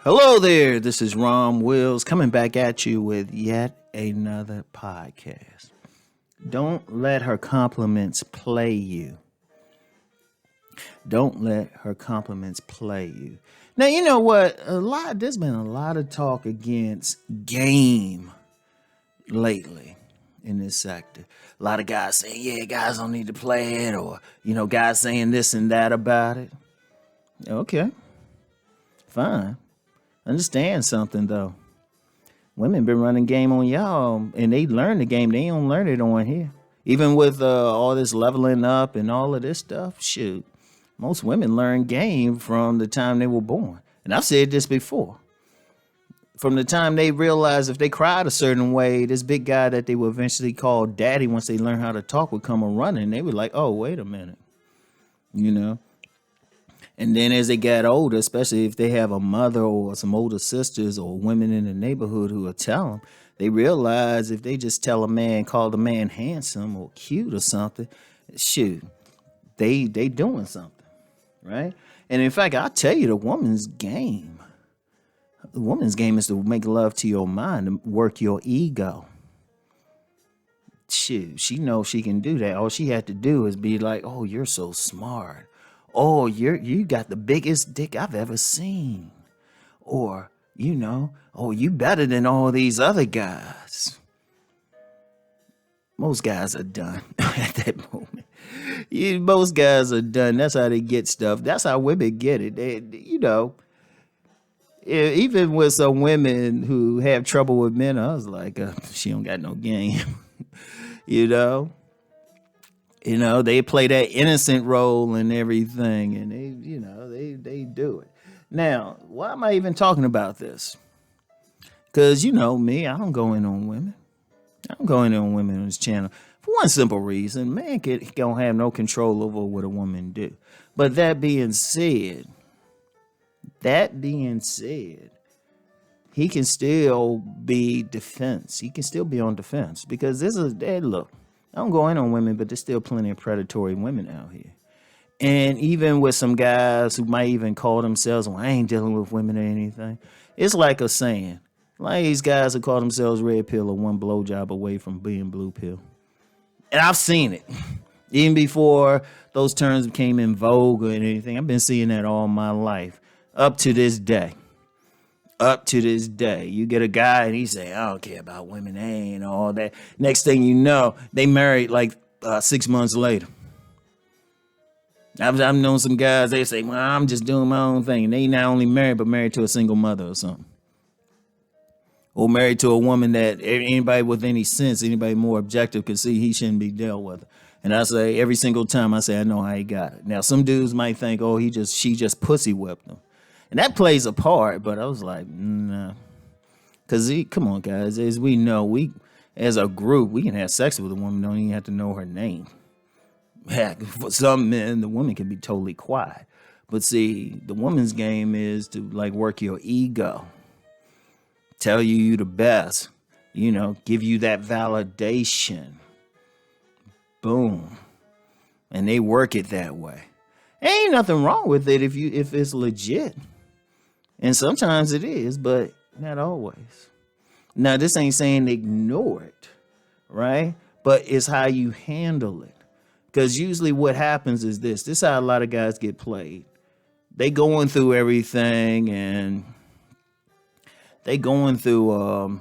Hello there, this is Rom Wills coming back at you with yet another podcast. Don't let her compliments play you. Don't let her compliments play you. Now, you know what? There's been a lot of talk against game lately in this sector. A lot of guys saying, yeah, guys don't need to play it, or, guys saying this and that about it. Okay, fine. Understand something though. Women been running game on y'all, and they learn the game. They don't learn it on here. Even with all this leveling up and all of this stuff, shoot, most women learn game from the time they were born. And I've said this before. From the time they realized if they cried a certain way, this big guy that they would eventually call daddy once they learn how to talk would come a running. They were like, oh, wait a minute, And then as they got older, especially if they have a mother or some older sisters or women in the neighborhood who will tell them, they realize if they just call the man handsome or cute or something, shoot, they doing something, right? And in fact, I'll tell you the woman's game. The woman's game is to make love to your mind and work your ego. Shoot, she knows she can do that. All she had to do is be like, oh, you're so smart. Oh, you got the biggest dick I've ever seen. Or, oh, you better than all these other guys. Most guys are done at that moment. Most guys are done. That's how they get stuff. That's how women get it. Even with some women who have trouble with men, I was like, she don't got no game. They play that innocent role and everything, and they do it. Now, why am I even talking about this? Because me, I don't go in on women. I don't go in on women on this channel for one simple reason: man don't have no control over what a woman do. But that being said, he can still be defense. He can still be on defense because look. I don't go in on women, but there's still plenty of predatory women out here. And even with some guys who might even call themselves, well, I ain't dealing with women or anything. It's like a saying. Like these guys who call themselves red pill or one blowjob away from being blue pill. And I've seen it. Even before those terms became in vogue or anything. I've been seeing that all my life. Up to this day. You get a guy and he say, I don't care about women, they ain't all that. Next thing you know, they married like 6 months later. I've known some guys, they say, well, I'm just doing my own thing. They not only married, but married to a single mother or something. Or married to a woman that anybody with any sense, anybody more objective could see he shouldn't be dealt with. And I say, every single time I say, I know how he got it. Now, some dudes might think, oh, she just pussy whipped him. And that plays a part, but I was like, nah. Because, come on, guys, as we know, as a group, we can have sex with a woman, don't even have to know her name. Heck, for some men, the woman can be totally quiet. But see, the woman's game is to, work your ego. Tell you the best. Give you that validation. Boom. And they work it that way. Ain't nothing wrong with it if it's legit. And sometimes it is, but not always. Now, this ain't saying ignore it, right? But it's how you handle it. Because usually what happens is this. This is how a lot of guys get played. They going through everything and they going through,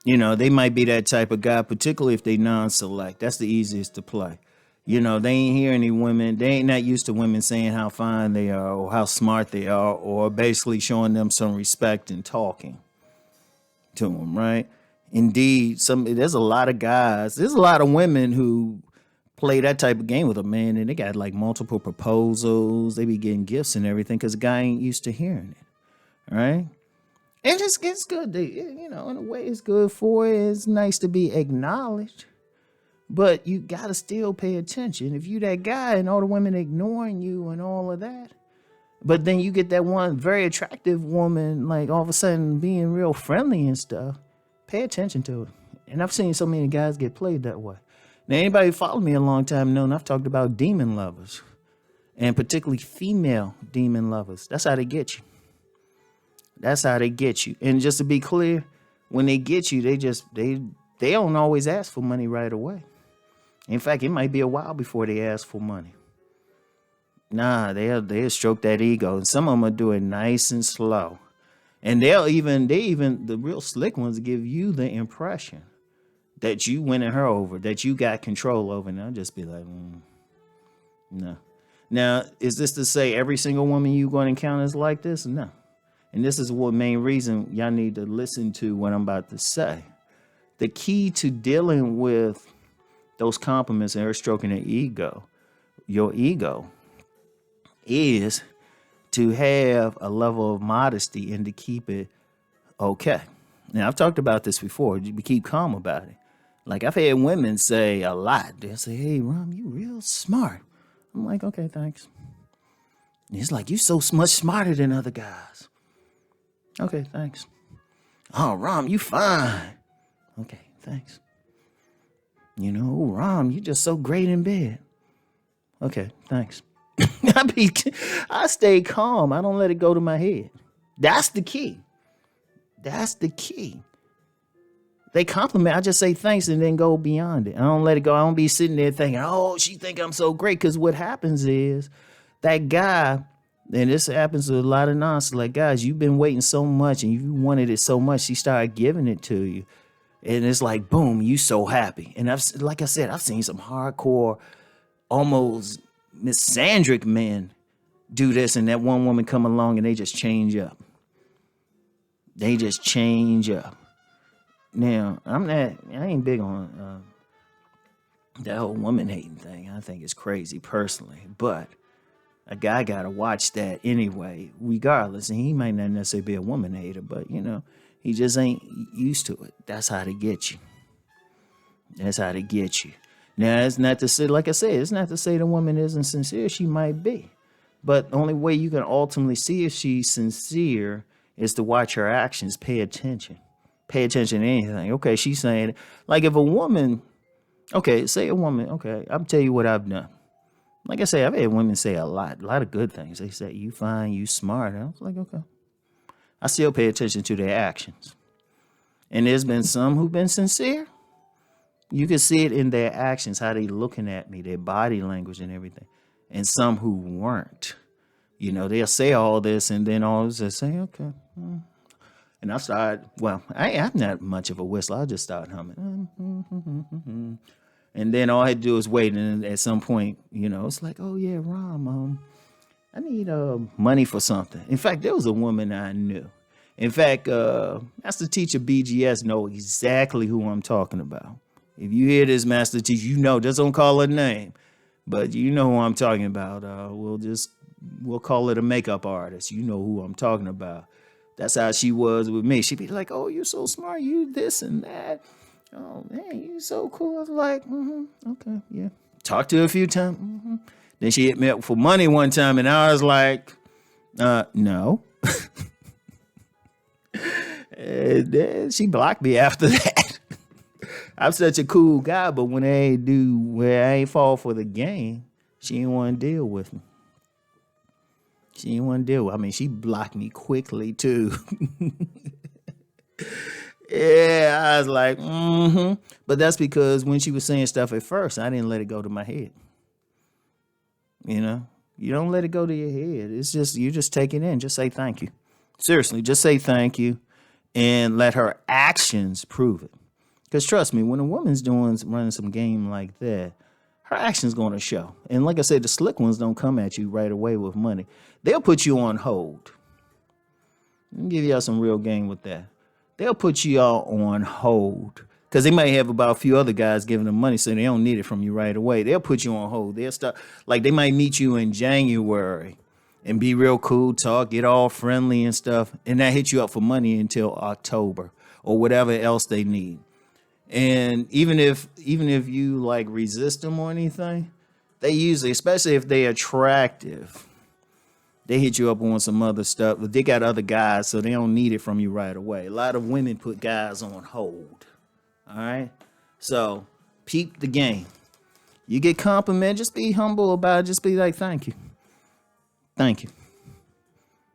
they might be that type of guy, particularly if they non-select. That's the easiest to play. They ain't hear any women. They ain't not used to women saying how fine they are or how smart they are or basically showing them some respect and talking to them, right? Indeed, there's a lot of guys. There's a lot of women who play that type of game with a man and they got multiple proposals. They be getting gifts and everything because the guy ain't used to hearing it, right? And it's good. In a way it's good for it. It's nice to be acknowledged. But you got to still pay attention. If you that guy and all the women ignoring you and all of that, but then you get that one very attractive woman, all of a sudden being real friendly and stuff, pay attention to it. And I've seen so many guys get played that way. Now, anybody who followed me a long time knows I've talked about demon lovers, and particularly female demon lovers. That's how they get you. That's how they get you. And just to be clear, when they get you, they don't always ask for money right away. In fact, it might be a while before they ask for money. Nah, they'll stroke that ego. And some of them will do it nice and slow. And the real slick ones give you the impression that you winning her over, that you got control over. And I'll just be like, no. Now, is this to say every single woman you're going to encounter is like this? No. And this is what main reason y'all need to listen to what I'm about to say. The key to dealing with those compliments and her stroking her ego, your ego, is to have a level of modesty and to keep it okay. Now, I've talked about this before. You keep calm about it. Like, I've had women say a lot. They'll say, hey, Rom, you real smart. I'm like, okay, thanks. And it's like, you so much smarter than other guys. Okay, thanks. Oh, Rom, you fine. Okay, thanks. You know, Rom, you just so great in bed. Okay, thanks. I stay calm. I don't let it go to my head. That's the key. That's the key. They compliment. I just say thanks and then go beyond it. I don't let it go. I don't be sitting there thinking, oh, she think I'm so great. Because what happens is that guy, and this happens to a lot of non-select guys, you've been waiting so much and you wanted it so much, she started giving it to you. And it's like, boom, you so happy. And like I said, I've seen some hardcore, almost misandric men do this, and that one woman come along and they just change up. They just change up. Now, I ain't big on that whole woman hating thing. I think it's crazy personally, but a guy got to watch that anyway, regardless. And he might not necessarily be a woman hater, but he just ain't used to it. That's how they get you. That's how they get you. Now, it's not to say, like I said, it's not to say the woman isn't sincere. She might be. But the only way you can ultimately see if she's sincere is to watch her actions. Pay attention. Pay attention to anything. Okay, she's saying, like if a woman, okay, say a woman, okay, I'll tell you what I've done. Like I say, I've had women say a lot of good things. They say, you fine, you smart. And I was like, okay. I still pay attention to their actions. And there's been some who've been sincere. You can see it in their actions, how they looking at me, their body language and everything. And some who weren't. They'll say all this and then all of a sudden say, okay. And I started, I'm not much of a whistler. I just started humming. And then all I had to do is wait. And at some point, it's like, oh, yeah, Rom, I need money for something. In fact, there was a woman I knew. In fact, Master Teacher BGS know exactly who I'm talking about. If you hear this, Master Teacher, just don't call her name. But you know who I'm talking about. We'll call it a makeup artist. You know who I'm talking about. That's how she was with me. She'd be like, oh, you're so smart. You this and that. Oh, man, you so cool. I was like, okay, yeah. Talked to her a few times. Then she hit me up for money one time, and I was like, no. And then she blocked me after that. I'm such a cool guy, but when I ain't fall for the game, she didn't want to deal with me. She blocked me quickly, too. Yeah, I was like, But that's because when she was saying stuff at first, I didn't let it go to my head. You don't let it go to your head. It's just, you just take it in. Just say thank you. Seriously, just say thank you and let her actions prove it. Because trust me, when a woman's running some game like that, her action's going to show. And like I said, the slick ones don't come at you right away with money. They'll put you on hold. Let me give y'all some real game with that. They'll put you all on hold because they might have about a few other guys giving them money, so they don't need it from you right away. They'll put you on hold. They'll start, like they might meet you in January and be real cool, talk, get all friendly and stuff, and not hit you up for money until October or whatever else they need. And even if you like resist them or anything, they usually, especially if they're attractive, they hit you up on some other stuff. But they got other guys, so they don't need it from you right away. A lot of women put guys on hold. All right? So peep the game. You get compliment, just be humble about it. Just be like, thank you. Thank you.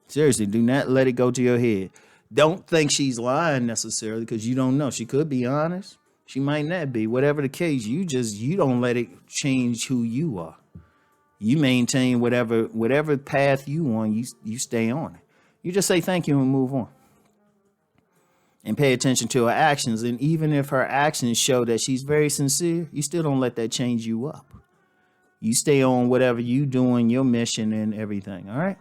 Seriously, do not let it go to your head. Don't think she's lying necessarily because you don't know. She could be honest. She might not be. Whatever the case, you don't let it change who you are. You maintain whatever path you want. You stay on it. You just say thank you and move on. And pay attention to her actions. And even if her actions show that she's very sincere, you still don't let that change you up. You stay on whatever you doing, your mission and everything. All right.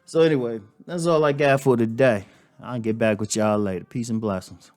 So anyway, that's all I got for today. I'll get back with y'all later. Peace and blessings.